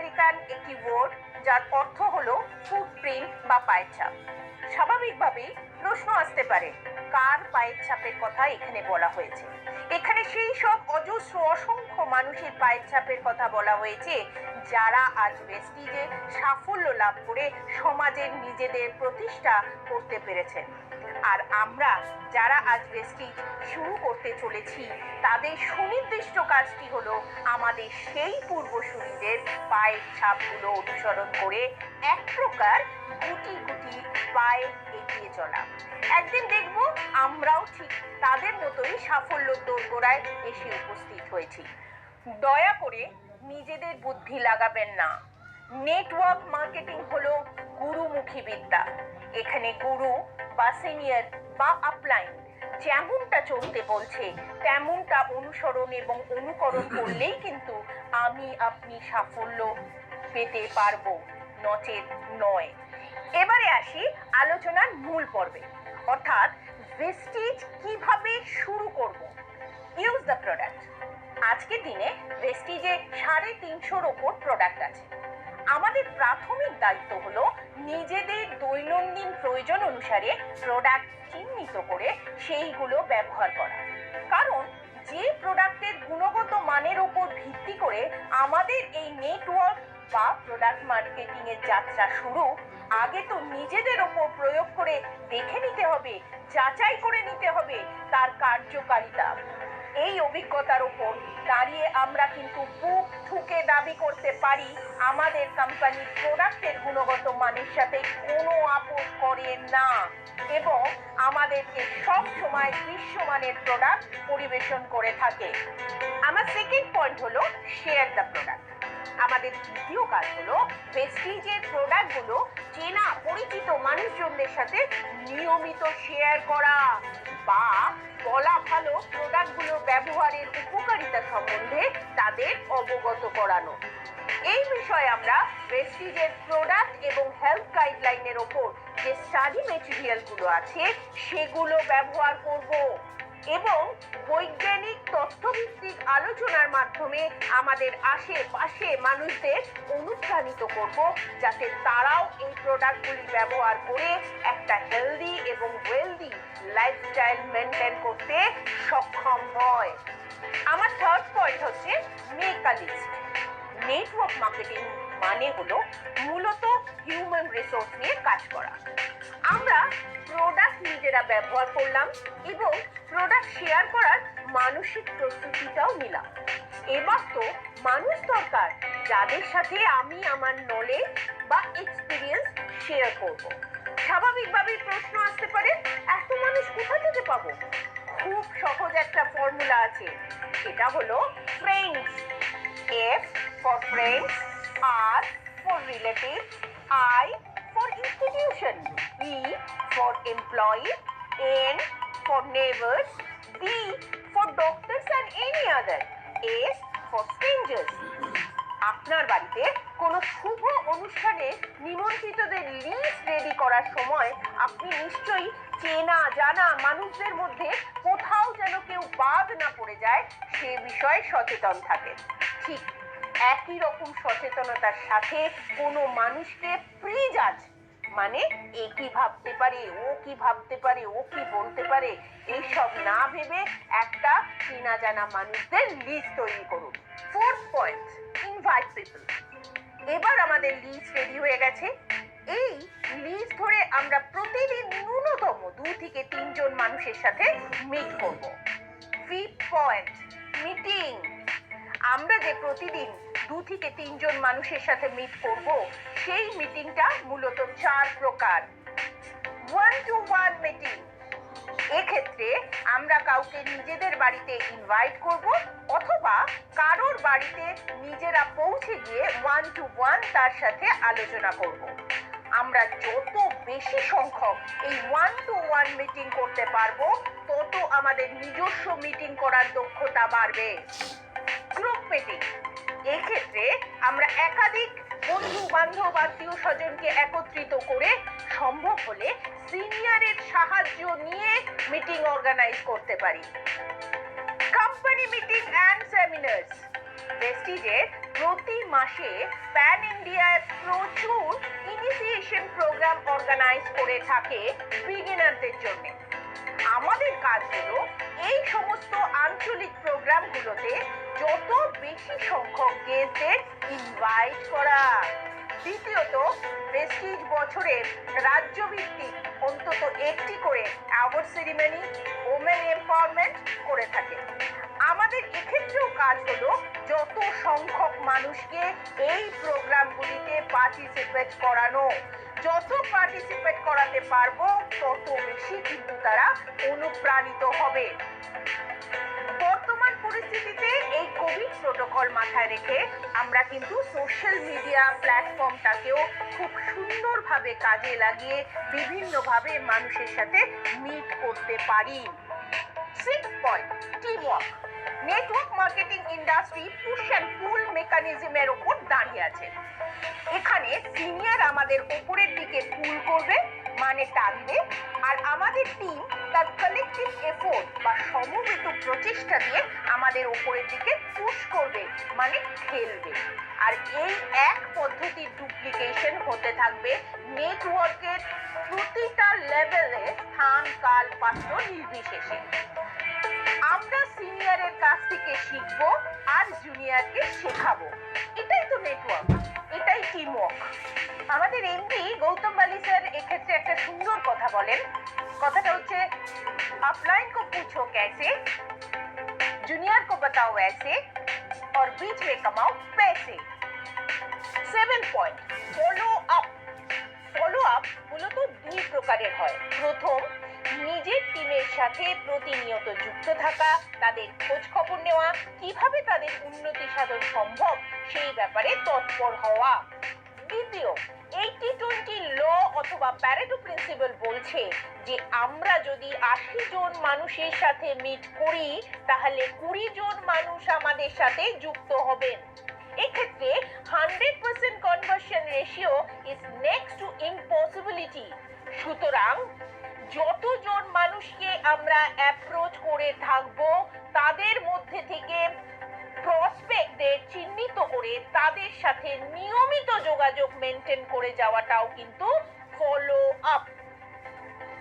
American একটি word, যার অর্থ হলো ফুটপ্রিন্ট বা পায়ের ছাপ। স্বাভাবিকভাবেই প্রশ্ন আসতে পারে, কার পায়ের ছাপের কথা এখানে বলা হয়েছে? এখানে সেই সব অজস্র অসংখ্য মানুষের পায়ের ছাপের কথা বলা হয়েছে যারা আজ ভেস্টিজে সাফল্য লাভ করে সমাজের নিজেদের প্রতিষ্ঠা করতে পেরেছেন। আর আমরা যারা আজ ভেস্টিজ শুরু করতে চলেছি, তাদের সুনির্দিষ্ট কাজটি হলো আমাদের সেই পূর্বসূরীদের পায়ের ছাপগুলো অনুসরণ করে এক প্রকার গুটি গুটি পায়ে এগিয়ে চলা। একদিন দেখব আমরাও ঠিক তাদের মতোই সাফল্য দোরগোড়ায় এসে উপস্থিত হয়েছি। দয়া করে নিজেদের বুদ্ধি লাগাবেন না। নেটওয়ার্ক মার্কেটিং হলো গুরুমুখী বিদ্যা। এখানে গুরু বা সিনিয়র বা আপলাইন যেমনটা চলতে বলছে তেমনটা অনুসরণ এবং অনুকরণ করলেই কিন্তু আপনি সাফল্য পেতে পারবো, নচেত নয়। এবারে আসি আলোচনার মূল পর্বে, অর্থাৎ ভেস্টিজ কিভাবে শুরু করব। Use the product. আজকের দিনে ভেস্টিজে 350-এর ওপর প্রোডাক্ট আছে। আমাদের প্রাথমিক দায়িত্ব হলো নিজেদের দৈনন্দিন প্রয়োজন অনুসারে প্রোডাক্ট চিহ্নিত করে সেইগুলো ব্যবহার করা। কারণ যে প্রোডাক্টের গুণগত মানের উপর ভিত্তি করে আমাদের এই নেটওয়ার্ক বা প্রোডাক্ট মার্কেটিং এর যাত্রা শুরু, আগে তো নিজেদের ওপর প্রয়োগ করে দেখে নিতে হবে, যাচাই করে নিতে হবে তার কার্যকারিতা। এই অভিজ্ঞতার উপর দাঁড়িয়ে আমরা কিন্তু বুক ঠুকে দাবি করতে পারি আমাদের কোম্পানি প্রোডাক্টের গুণগত মানের সাথে কোনো আপোষ করে না এবং আমাদেরকে সব সময় বিশ্বমানের প্রোডাক্ট পরিবেশন করে থাকে। আমার সেকেন্ড পয়েন্ট হলো শেয়ার দ্য প্রোডাক্ট। আমাদের দ্বিতীয় কাজ হলো ভেস্টিজের প্রোডাক্টগুলো চেনা পরিচিত মানুষজনদের সাথে নিয়মিত শেয়ার করা, বা বলা ভালো প্রোডাক্টগুলো ব্যবহারের উপকারিতা সম্বন্ধে তাদের অবগত করানো। এই বিষয়ে আমরা ভেস্টিজের প্রোডাক্ট এবং হেলথ গাইডলাইনের ওপর যে স্টাডি মেটেরিয়ালগুলো আছে সেগুলো ব্যবহার করব এবং বৈজ্ঞানিক তথ্যভিত্তিক আলোচনার মাধ্যমে আমাদের আশেপাশে মানুষদের অনুপ্রাণিত করব, যাতে তারাও এই প্রোডাক্টগুলি ব্যবহার করে একটা হেলদি এবং ওয়েলদি লাইফস্টাইল মেনটেন করতে সক্ষম হয়। আমার থার্ড পয়েন্ট হচ্ছে make a list. Network marketing মানে হলো মূলত হিউম্যান রিসোর্স নিয়ে কাজ করা। আমরা প্রোডাক্ট নিজেরা ব্যবহার করলাম এবং প্রোডাক্ট শেয়ার করার মানসিক প্রস্তুতিটাও নিলাম। এবার তো মানুষ দরকার যাদের সাথে আমি আমার নলেজ বা এক্সপিরিয়েন্স শেয়ার করব। স্বাভাবিকভাবেই প্রশ্ন আসতে পারে, এত মানুষ কোথা থেকে পাবো? খুব সহজ একটা ফর্মুলা আছে, সেটা হলো friends. F for friends, R for relatives, I for institution, E for employees, N for neighbors, D for doctors and any other, S for strangers. আপনার বাড়িতে কোনো শুভ অনুষ্ঠানে নিমন্ত্রিতদের লিস্ট রেডি করার সময় আপনি নিশ্চয়ই চেনা জানা মানুষদের মধ্যে কোথাও যেন কেউ বাদ না পড়ে যায় সে বিষয়ে সচেতন থাকেন। ঠিক একই রকম সচেতনতার সাথে কোনো মানুষকে প্রিজাজ, মানে এ কি ভাবতে পারে, ও কি ভাবতে পারে, ও কি বলতে পারে, এইসব না ভেবে একটা চেনা জানা মানুষদের লিস্ট তৈরি করুন। Fourth point, invite people. এবার আমাদের লিস্ট রেডি হয়ে গেছে। এই লিস্ট ধরে আমরা প্রতিদিন ন্যূনতম 2 থেকে 3 জন মানুষের সাথে মিট করব। Fifth point, meeting. আমরা যে প্রতিদিন 2 থেকে 3 জন মানুষের সাথে মিট করব, সেই মিটিংটা মূলত 4 প্রকার। 1-to-1 meeting. এক্ষেত্রে আমরা কাউকে নিজেদের বাড়িতে ইনভাইট করব অথবা কারোর বাড়িতে নিজেরা পৌঁছে গিয়ে 1-to-1 তার সাথে আলোচনা করব। আমরা যত বেশি সংখ্যক এই 1-to-1 মিটিং করতে পারবো, তত আমাদের নিজস্ব মিটিং করার দক্ষতা বাড়বে। Group meeting. এক্ষেত্রে আমরা একাধিক বন্ধু বান্ধব আত্মীয় স্বজনকে একত্রিত করে সম্ভব হলে সিনিয়রের সাহায্য নিয়ে মিটিং অর্গানাইজ করতে পারি। Company meeting and seminars. ভেস্টিজের প্রতি মাসে প্যান ইন্ডিয়ায় প্রচুর ইনিশিয়েশন প্রোগ্রাম অর্গানাইজ করে থাকে বিগিনারদের জন্য। আমাদের কাজ হলো এই সমস্ত আঞ্চলিক প্রোগ্রামগুলোতে যত বেশি সংখ্যক গেস্টদের ইনভাইট করা। দ্বিতীয়ত, প্রেস্টিজ বছরের রাজ্যভিত্তিক অন্তত একটি করে অ্যাওয়ার্ড সেরিমনি ওমেন এম্পাওয়ারমেন্ট করে থাকে। আমাদের এক্ষেত্রেও কাজ হলো যত সংখ্যক মানুষকে এই প্রোগ্রামগুলিতে পার্টিসিপেট করানো। যত পার্টিসিপেট করাতে পারবো তত বেশি কিন্তু তারা অনুপ্রাণিত হবে। বর্তমান পরিস্থিতিতে এই কোভিড প্রোটোকল মাথায় রেখে আমরা কিন্তু সোশ্যাল মিডিয়া প্ল্যাটফর্মটাকেও খুব সুন্দরভাবে কাজে লাগিয়ে বিভিন্নভাবে মানুষের সাথে মিট করতে পারি। 6 point, teamwork. Network marketing industry push and pull মেকানিজমের উপর দাঁড়িয়ে আছে। এখানে সিনিয়র আমাদের উপরের দিকে পুল করবে, মানে টানবে, আর আমাদের টিম তার কালেকটিভ এফোর্ট বা সমবেত প্রচেষ্টা দিয়ে আমাদের উপরের দিকে পুশ করবে, মানে ঠেলবে। আর এই এক পদ্ধতির ডুপ্লিকেশন হতে থাকবে নেটওয়ার্কের প্রতিটা লেভেলে, স্থান, কাল, পাত্র নির্বিশেষে। আমরা সিনিয়রের কাছ থেকে শিখবো আর জুনিয়রকে শেখাবো। এটাই তো নেটওয়ার্ক, এটাই টিমওয়ার্ক। আমাদের এমডি গৌতম বালি স্যার এক্ষেত্রে একটা সুন্দর কথা বলেন। কথাটা হচ্ছে, अपलाइन को पूछो कैसे, जूनियर को बताओ ऐसे, और बीच में कमाओ पैसे। 7 point, follow up. Follow up মূলত দুই প্রকারের হয়। প্রথম, নিজের টিমের সাথে প্রতিনিয়ত যুক্ত থাকা, তাদের খোঁজ খবর নেওয়া, কিভাবে তাদের উন্নতি সাধন সম্ভব সেই ব্যাপারে তৎপর হওয়া। দ্বিতীয়, 80-20 ল অথবা প্যারেটো প্রিন্সিপাল বলছে যে আমরা যদি 80 জন মানুষের সাথে মিট করি তাহলে 20 জন মানুষ আমাদের সাথে যুক্ত হবেন। এক্ষেত্রে 100% conversion ratio is next to impossibility. সুতরাং যতজন মানুষকে আমরা অ্যাপ্রোচ করে থাকবো তাদের মধ্যে থেকে প্রসপেক্টদের চিহ্নিত করে তাদের সাথে নিয়মিত যোগাযোগ মেনটেন করে যাওয়াটাও কিন্তু ফলো আপ।